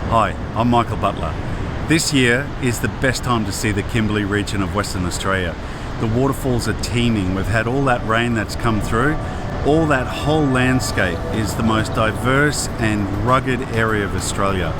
Hi, I'm Michael Butler. This year is the best time to see the Kimberley region of Western Australia. The waterfalls are teeming. We've had all that rain that's come through. All that whole landscape is the most diverse and rugged area of Australia.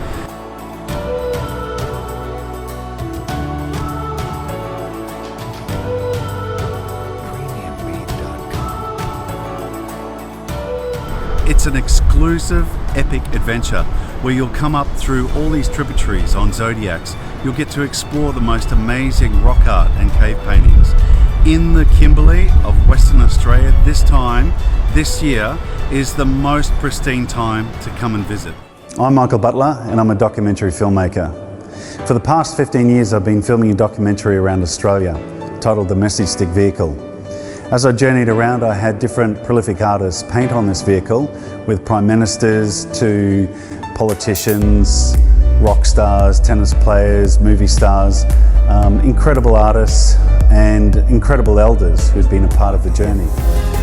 It's an exclusive, epic adventure where you'll come up through all these tributaries on zodiacs. You'll get to explore the most amazing rock art and cave paintings. In the Kimberley of Western Australia, this year, is the most pristine time to come and visit. I'm Michael Butler and I'm a documentary filmmaker. For the past 15 years I've been filming a documentary around Australia titled The Message Stick Vehicle. As I journeyed around, I had different prolific artists paint on this vehicle, with prime ministers to politicians, rock stars, tennis players, movie stars, incredible artists and incredible elders who've been a part of the journey.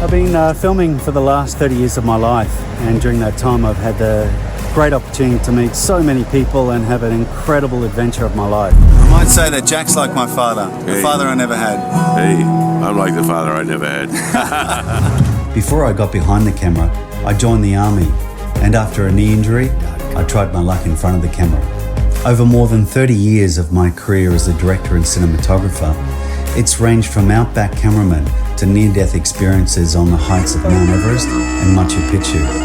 I've been filming for the last 30 years of my life, and during that time I've had the great opportunity to meet so many people and have an incredible adventure of my life. I might say that Jack's like my father, the father I never had. Hey, I'm like the father I never had. Before I got behind the camera, I joined the army, and after a knee injury, I tried my luck in front of the camera. Over more than 30 years of my career as a director and cinematographer, it's ranged from outback cameraman to near-death experiences on the heights of Mount Everest and Machu Picchu.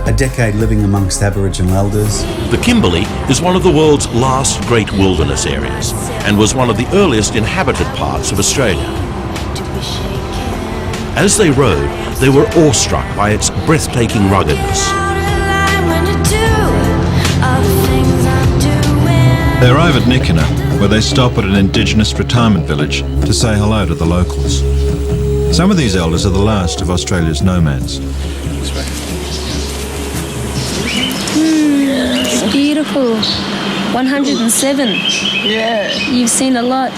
A decade living amongst Aboriginal elders. The Kimberley is one of the world's last great wilderness areas and was one of the earliest inhabited parts of Australia. As they rode, they were awestruck by its breathtaking ruggedness. They arrive at Nikina, where they stop at an Indigenous retirement village to say hello to the locals. Some of these elders are the last of Australia's nomads. Beautiful. 107. Yeah. You've seen a lot.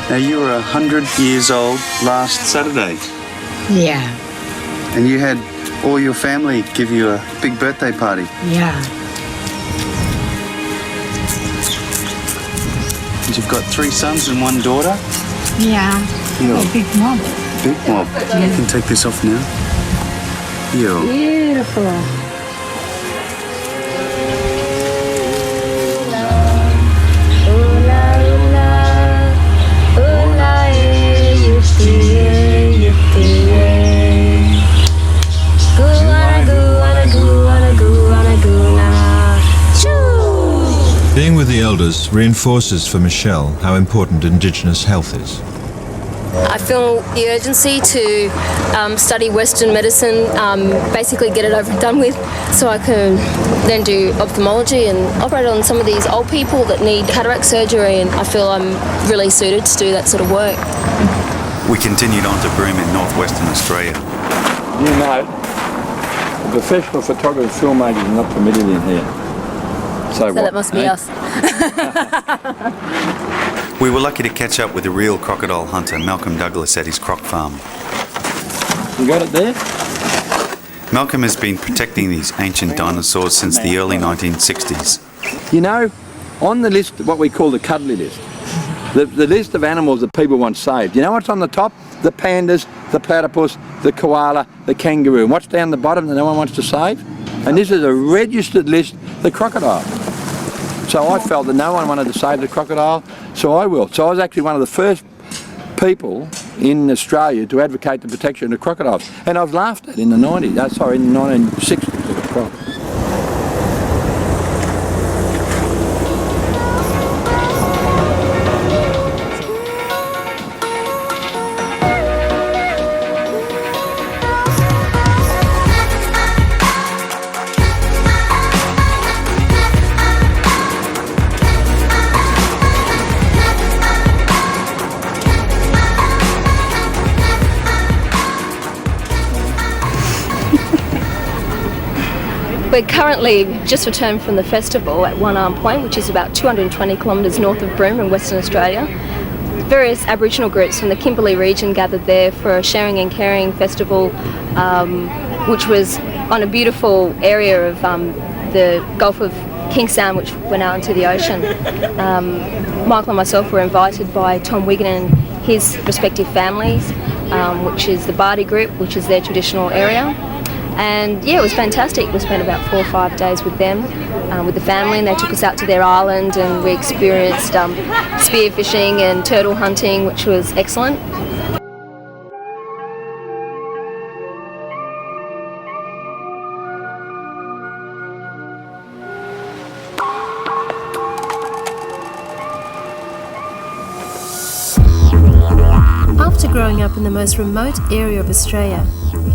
Now you were 100 years old last Saturday. Yeah. And you had all your family give you a big birthday party. Yeah. And you've got 3 sons and 1 daughter. Yeah. Yeah. A big mob. Big mob. You can take this off now. Yeah. Beautiful. Being with the elders reinforces for Michelle how important Indigenous health is. I feel the urgency to study Western medicine, basically get it over and done with, so I can then do ophthalmology and operate on some of these old people that need cataract surgery, and I feel I'm really suited to do that sort of work. We continued on to Broome in northwestern Australia. You know, professional photographer and filmmakers are not permitted in here. So that must be us. We were lucky to catch up with a real crocodile hunter, Malcolm Douglas, at his croc farm. You got it there? Malcolm has been protecting these ancient dinosaurs since the early 1960s. You know, on the list, what we call the cuddly list, the list of animals that people want saved, you know what's on the top? The pandas, the platypus, the koala, the kangaroo. And what's down the bottom that no one wants to save? And this is a registered list, the crocodile. So I felt that no one wanted to save the crocodile, so I will. So I was actually one of the first people in Australia to advocate the protection of crocodiles. And I was laughed at in the 90s, in the 1960s. We're currently just returned from the festival at One Arm Point, which is about 220 kilometres north of Broome in Western Australia. various Aboriginal groups from the Kimberley region gathered there for a Sharing and Caring festival, which was on a beautiful area of the Gulf of Kingstown, which went out into the ocean. Michael and myself were invited by Tom Wigan and his respective families, which is the Bardi group, which is their traditional area. And yeah, it was fantastic. We spent about 4 or 5 days with them, with the family, and they took us out to their island, and we experienced spearfishing and turtle hunting, which was excellent. After growing up in the most remote area of Australia,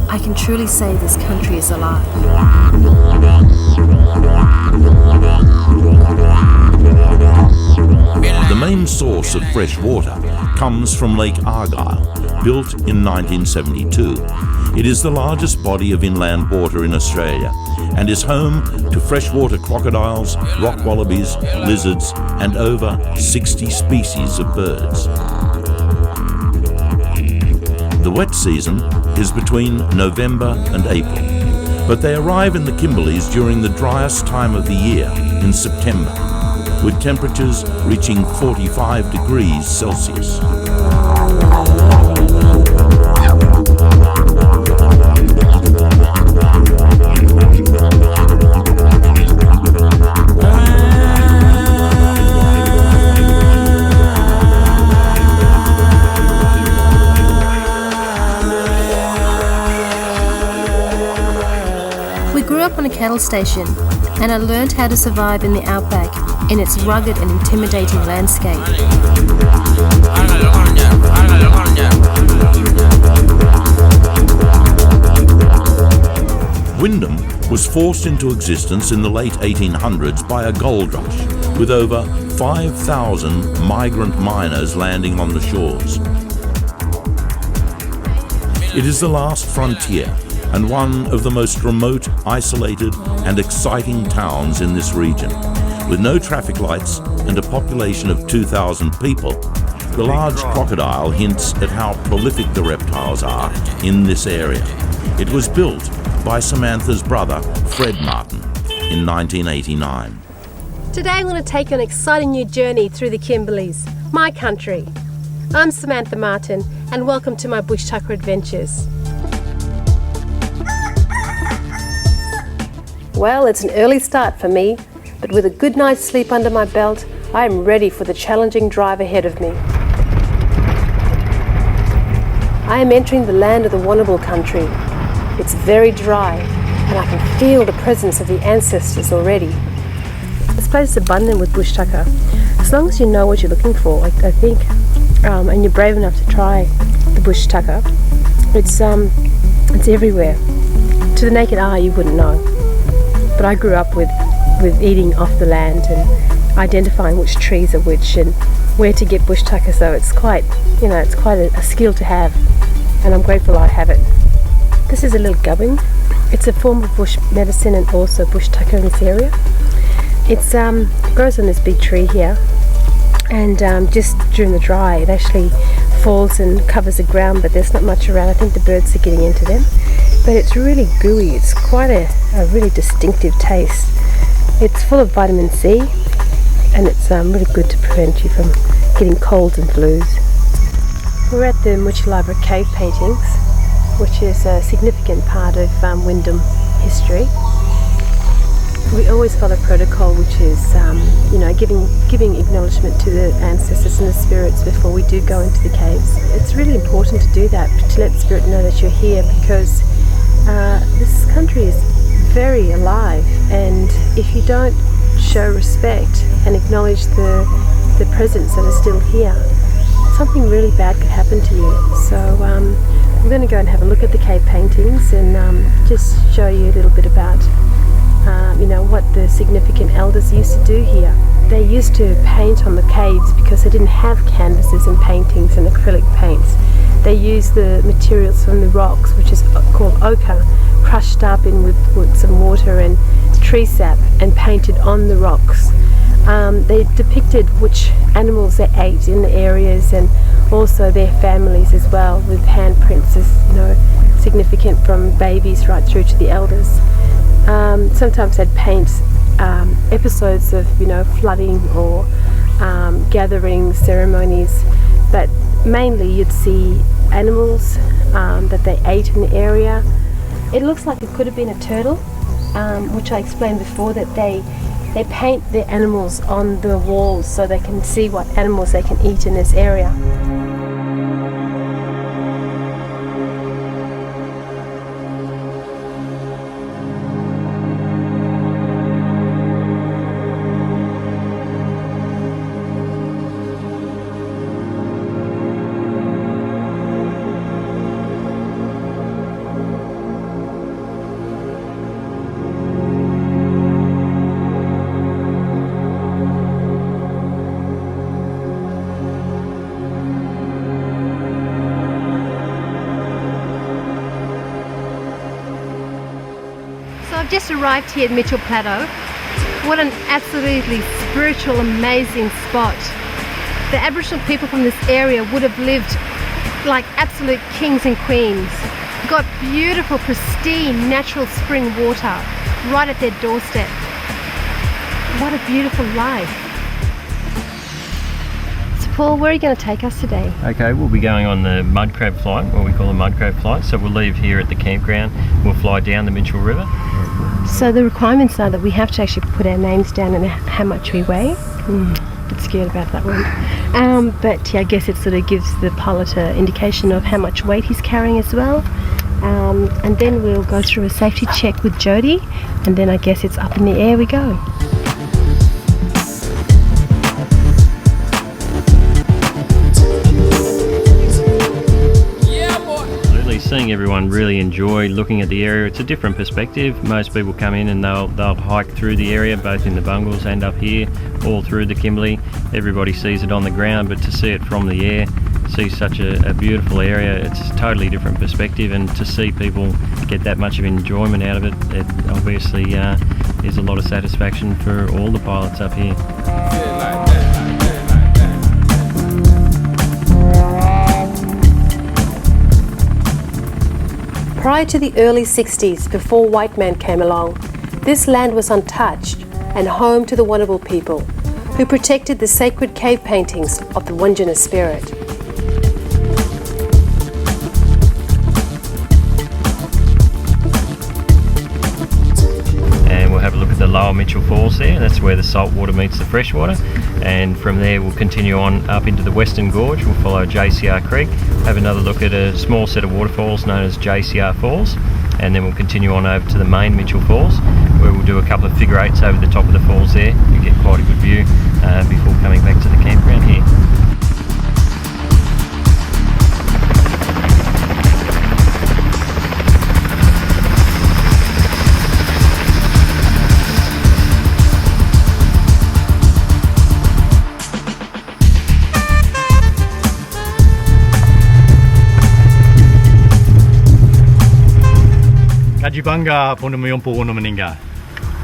I can truly say this country is alive. The main source of fresh water comes from Lake Argyle, built in 1972. It is the largest body of inland water in Australia and is home to freshwater crocodiles, rock wallabies, lizards, and over 60 species of birds. The wet season is between November and April, but they arrive in the Kimberleys during the driest time of the year, in September, with temperatures reaching 45 degrees Celsius. On a cattle station, and I learned how to survive in the outback in its rugged and intimidating landscape. Whitlam was forced into existence in the late 1800s by a gold rush, with over 5,000 migrant miners landing on the shores. It is the last frontier and one of the most remote, isolated and exciting towns in this region. With no traffic lights and a population of 2,000 people, the large crocodile hints at how prolific the reptiles are in this area. It was built by Samantha's brother, Fred Martin, in 1989. Today I'm going to take you on an exciting new journey through the Kimberleys, my country. I'm Samantha Martin, and welcome to my Bush Tucker adventures. Well, it's an early start for me, but with a good night's sleep under my belt, I am ready for the challenging drive ahead of me. I am entering the land of the Wanable country. It's very dry, and I can feel the presence of the ancestors already. This place is abundant with bush tucker. As long as you know what you're looking for, I think, and you're brave enough to try the bush tucker, it's everywhere. To the naked eye, you wouldn't know. But I grew up with eating off the land and identifying which trees are which and where to get bush tucker, so it's quite a skill to have, and I'm grateful I have it. This is a little gubbin. It's a form of bush medicine and also bush tucker in this area. It grows on this big tree here, and just during the dry it actually falls and covers the ground, but there's not much around. I think the birds are getting into them. But it's really gooey. It's quite a really distinctive taste. It's full of vitamin C, and it's really good to prevent you from getting colds and flus. We're at the Mitchelton cave paintings, which is a significant part of Wyndham history. We always follow protocol, which is giving acknowledgement to the ancestors and the spirits before we do go into the caves. It's really important to do that, to let the spirit know that you're here, because this country is very alive, and if you don't show respect and acknowledge the presence that is still here, something really bad could happen to you. So we're going to go and have a look at the cave paintings and just show you a little bit about what the significant elders used to do here. They used to paint on the caves because they didn't have canvases and paintings and acrylic paints. They used the materials from the rocks, which is called ochre, crushed up in with some water and tree sap and painted on the rocks. They depicted which animals they ate in the areas and also their families as well, with handprints as significant from babies right through to the elders. Sometimes they'd paint episodes of flooding or gathering ceremonies, but mainly you'd see animals that they ate in the area. It looks like it could have been a turtle, which I explained before, that they paint their animals on the walls so they can see what animals they can eat in this area. I've just arrived here at Mitchell Plateau. What an absolutely spiritual, amazing spot. The Aboriginal people from this area would have lived like absolute kings and queens. Got beautiful, pristine, natural spring water right at their doorstep. What a beautiful life. So Paul, where are you going to take us today? Okay, we'll be going on the mud crab flight, what we call a mud crab flight. So we'll leave here at the campground, we'll fly down the Mitchell River. So the requirements are that we have to actually put our names down and how much we weigh. A bit scared about that one. But yeah, I guess it sort of gives the pilot an indication of how much weight he's carrying as well. And then we'll go through a safety check with Jody, and then I guess it's up in the air we go. Seeing everyone really enjoy looking at the area. It's a different perspective. Most people come in and they'll hike through the area, both in the bungalows and up here, all through the Kimberley. Everybody sees it on the ground, but to see it from the air, see such a beautiful area, it's a totally different perspective, and to see people get that much of enjoyment out of it, it obviously is a lot of satisfaction for all the pilots up here. Prior to the early 60s, before white man came along, this land was untouched and home to the Wanable people, who protected the sacred cave paintings of the Indigenous spirit. And we'll have a look at the lower Mitchell Falls there. That's where the salt water meets the fresh water. And from there we'll continue on up into the Western Gorge. We'll follow JCR Creek, have another look at a small set of waterfalls known as JCR Falls, and then we'll continue on over to the main Mitchell Falls, where we'll do a couple of figure eights over the top of the falls there. You get quite a good view before coming back to the campground here. Kajibanga Punamiyompo Wunamaninga.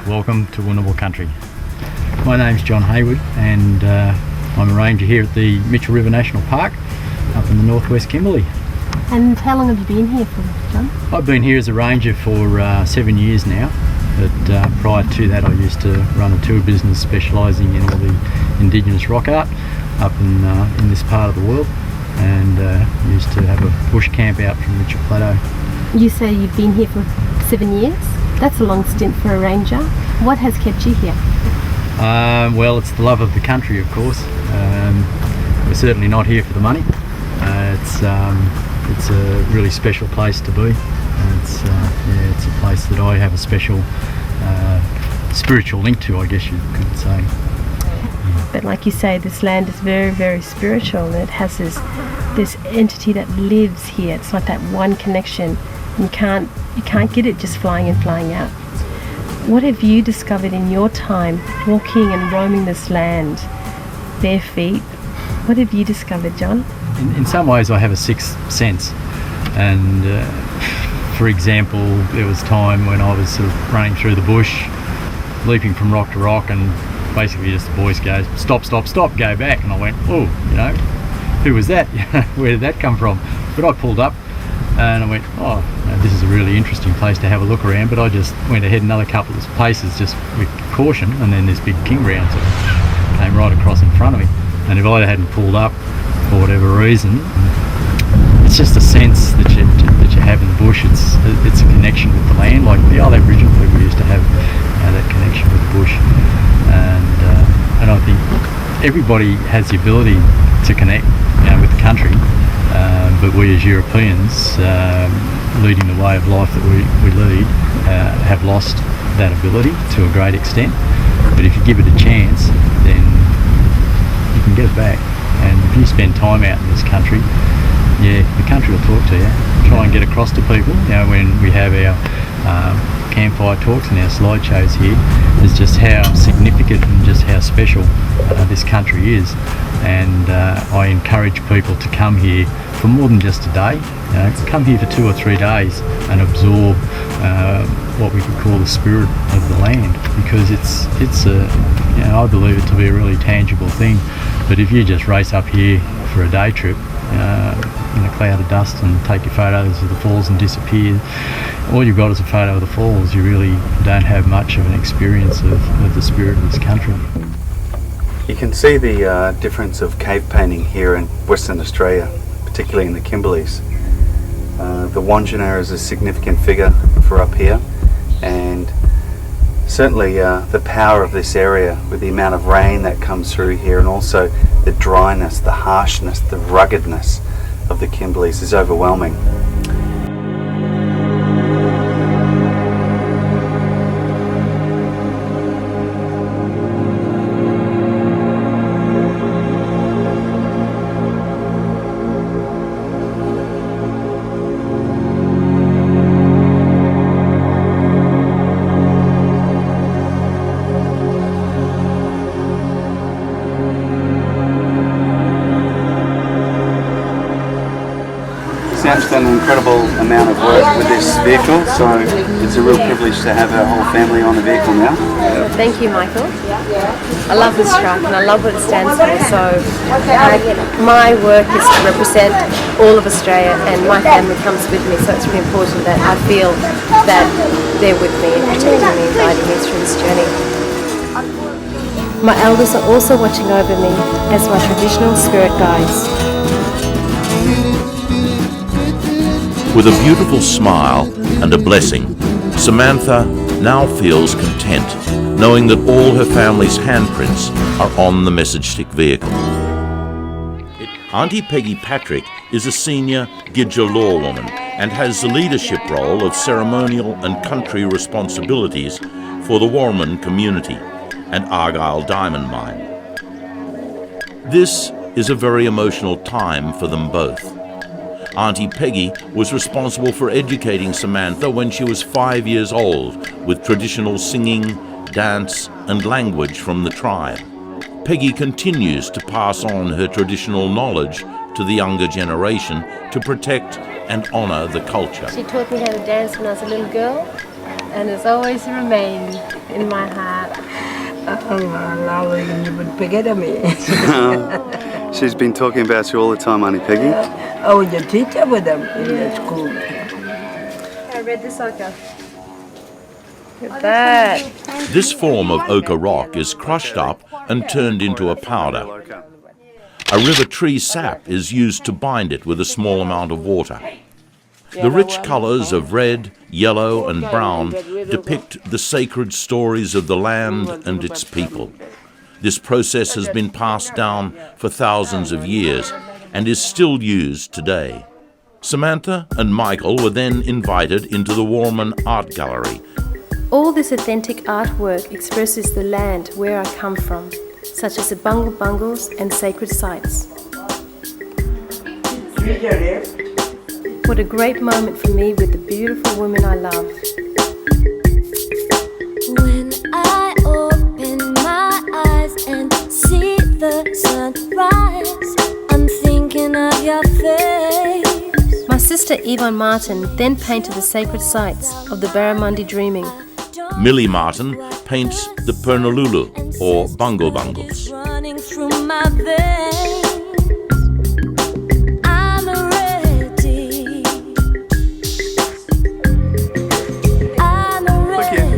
Welcome to Wanable Country. My name's John Haywood, and I'm a ranger here at the Mitchell River National Park up in the northwest Kimberley. And how long have you been here for, John? I've been here as a ranger for 7 years now, but prior to that I used to run a tour business specialising in all the Indigenous rock art up in this part of the world, and used to have a bush camp out from Mitchell Plateau. You say you've been here for 7 years? That's a long stint for a ranger. What has kept you here? Well, it's the love of the country, of course. We're certainly not here for the money. It's a really special place to be. It's a place that I have a special spiritual link to, I guess you could say. But like you say, this land is very, very spiritual, and it has this entity that lives here. It's like that one connection. You can't get it just flying in, flying out. What have you discovered in your time walking and roaming this land, bare feet? What have you discovered, John? In some ways I have a sixth sense, and for example, there was a time when I was sort of running through the bush, leaping from rock to rock, and basically just the voice goes, stop, stop, stop, go back. And I went, oh, who was that? Where did that come from? But I pulled up and I went, oh, this is a really interesting place to have a look around. But I just went ahead another couple of paces just with caution, and then this big kinground sort of came right across in front of me. And if I hadn't pulled up for whatever reason, it's just a sense that you have in the bush. It's a connection with the land, like the old Aboriginal people used to have that connection with the bush. And I think everybody has the ability to connect, with the country, but we as Europeans, leading the way of life that we lead, have lost that ability to a great extent. But if you give it a chance, then you can get it back. And if you spend time out in this country, the country will talk to you. Try and get across to people. When we have our campfire talks and our slideshows here, is just how significant and just how special this country is. And I encourage people to come here for more than just a day. Come here for 2 or 3 days and absorb what we could call the spirit of the land, because it's I believe it to be a really tangible thing. But if you just race up here for a day trip in a cloud of dust and take your photos of the falls and disappear, all you've got is a photo of the falls. You really don't have much of an experience of the spirit of this country. You can see the difference of cave painting here in Western Australia, particularly in the Kimberleys. The Wandjina is a significant figure for up here, and certainly the power of this area with the amount of rain that comes through here, and also the dryness, the harshness, the ruggedness of the Kimberleys is overwhelming. Sam's done an incredible amount of work with this vehicle, so it's a real privilege to have our whole family on the vehicle now. Thank you, Michael. I love this truck and I love what it stands for. So my work is to represent all of Australia, and my family comes with me, so it's really important that I feel that they're with me and protecting me and guiding me through this journey. My elders are also watching over me as my traditional spirit guides. With a beautiful smile and a blessing, Samantha now feels content, knowing that all her family's handprints are on the message stick vehicle. Auntie Peggy Patrick is a senior Gidja lawwoman and has the leadership role of ceremonial and country responsibilities for the Warman community and Argyle Diamond Mine. This is a very emotional time for them both. Auntie Peggy was responsible for educating Samantha when she was 5 years old with traditional singing, dance and language from the tribe. Peggy continues to pass on her traditional knowledge to the younger generation to protect and honour the culture. She taught me how to dance when I was a little girl, and it's always remained in my heart. She's been talking about you all the time, Auntie Peggy. I was a teacher with them in the school. I read this ochre. Look at that. This form of ochre rock is crushed up and turned into a powder. A river tree sap is used to bind it with a small amount of water. The rich colours of red, yellow and brown depict the sacred stories of the land and its people. This process has been passed down for thousands of years and is still used today. Samantha and Michael were then invited into the Warman Art Gallery. All this authentic artwork expresses the land where I come from, such as the bungle bungles and sacred sites. What a great moment for me with the beautiful women I love. your face. My sister Yvonne Martin then painted the sacred sites of the Barramundi Dreaming. Millie Martin paints the Pernalulu, or Bungle Bungles. Running through my veins. I'm ready. I'm ready.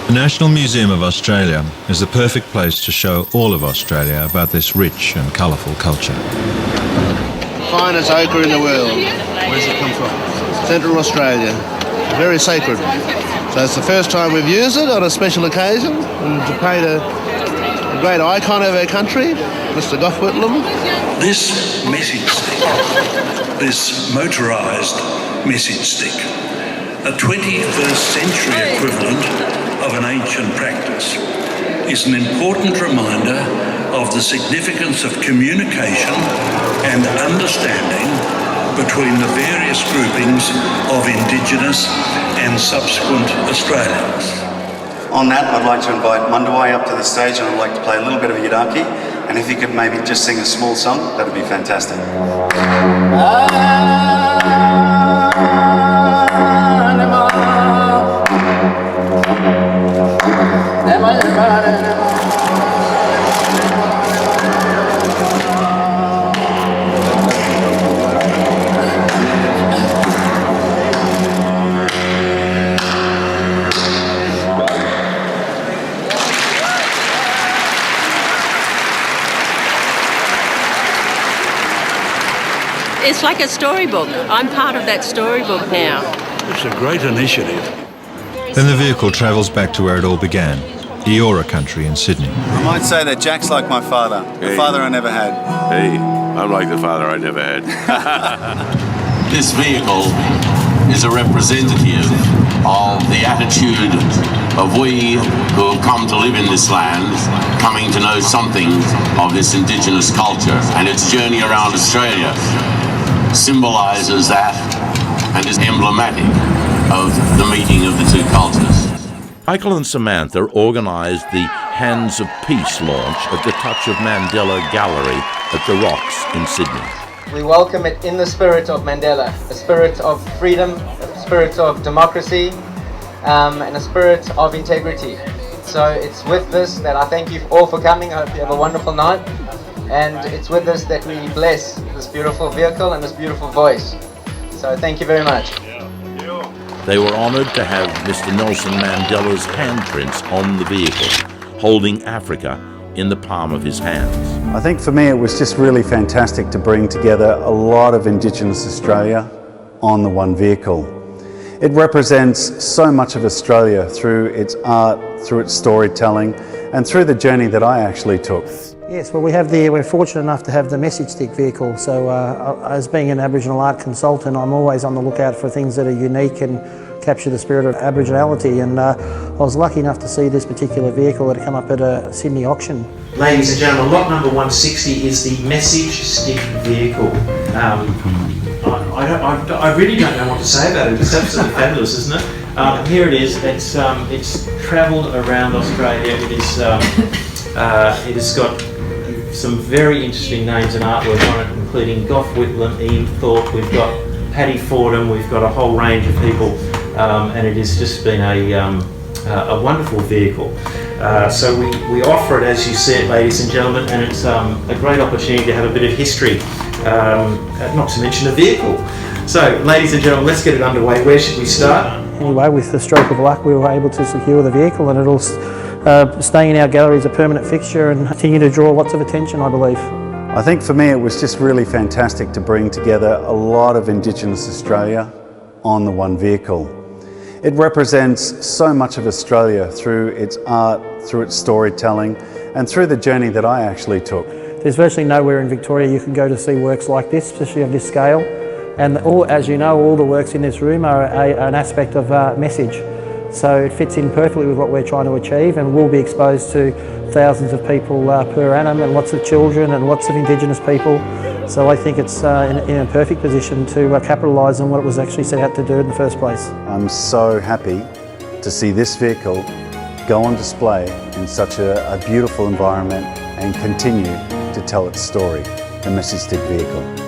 The National Museum of Australia is the perfect place to show all of Australia about this rich and colourful culture. Finest ochre in the world. Where does it come from? Central Australia. Very sacred. So it's the first time we've used it on a special occasion and to paint a great icon of our country, Mr. Gough Whitlam. This message stick, this motorised message stick, a 21st century equivalent of an ancient practice, is an important reminder of the significance of communication and understanding between the various groupings of Indigenous and subsequent Australians. On that, I'd like to invite Mundawai up to the stage, and I'd like to play a little bit of Yidaki, and if you could maybe just sing a small song, that would be fantastic. It's like a storybook. I'm part of that storybook now. It's a great initiative. Then the vehicle travels back to where it all began, Eora country in Sydney. I might say that Jack's like my father, the father I never had. Hey, I'm like the father I never had. This vehicle is a representative of the attitude of we who have come to live in this land, coming to know something of this Indigenous culture, and its journey around Australia symbolises that and is emblematic of the meeting of the two cultures. Michael and Samantha organised the Hands of Peace launch at the Touch of Mandela Gallery at the Rocks in Sydney. We welcome it in the spirit of Mandela, a spirit of freedom, a spirit of democracy, and a spirit of integrity. So it's with this that I thank you all for coming. I hope you have a wonderful night. And it's with this that we bless this beautiful vehicle and this beautiful voice. So thank you very much. They were honoured to have Mr. Nelson Mandela's handprints on the vehicle, holding Africa in the palm of his hands. I think for me it was just really fantastic to bring together a lot of Indigenous Australia on the one vehicle. It represents so much of Australia through its art, through its storytelling, and through the journey that I actually took. Yes, well we're fortunate enough to have the message stick vehicle, so as being an Aboriginal art consultant, I'm always on the lookout for things that are unique and capture the spirit of Aboriginality, and I was lucky enough to see this particular vehicle that had come up at a Sydney auction. Ladies and gentlemen, lot number 160 is the message stick vehicle. I really don't know what to say about it. It's absolutely fabulous, isn't it? Here it is. It's travelled around Australia. It has got some very interesting names and artwork on it, including Gough Whitlam, Ian Thorpe. We've got Paddy Fordham. We've got a whole range of people, and it has just been a wonderful vehicle. So we offer it as you see it, ladies and gentlemen, and it's a great opportunity to have a bit of history, not to mention a vehicle. So, ladies and gentlemen, let's get it underway. Where should we start? Anyway, with the stroke of luck, we were able to secure the vehicle, and it'll stay in our gallery as a permanent fixture and continue to draw lots of attention, I believe. I think for me it was just really fantastic to bring together a lot of Indigenous Australia on the one vehicle. It represents so much of Australia through its art, through its storytelling, and through the journey that I actually took. There's virtually nowhere in Victoria you can go to see works like this, especially of this scale. And as you know, all the works in this room are an aspect of message. So it fits in perfectly with what we're trying to achieve, and we'll be exposed to thousands of people per annum, and lots of children and lots of Indigenous people. So I think it's in a perfect position to capitalise on what it was actually set out to do in the first place. I'm so happy to see this vehicle go on display in such a beautiful environment and continue to tell its story, the Message Stick vehicle.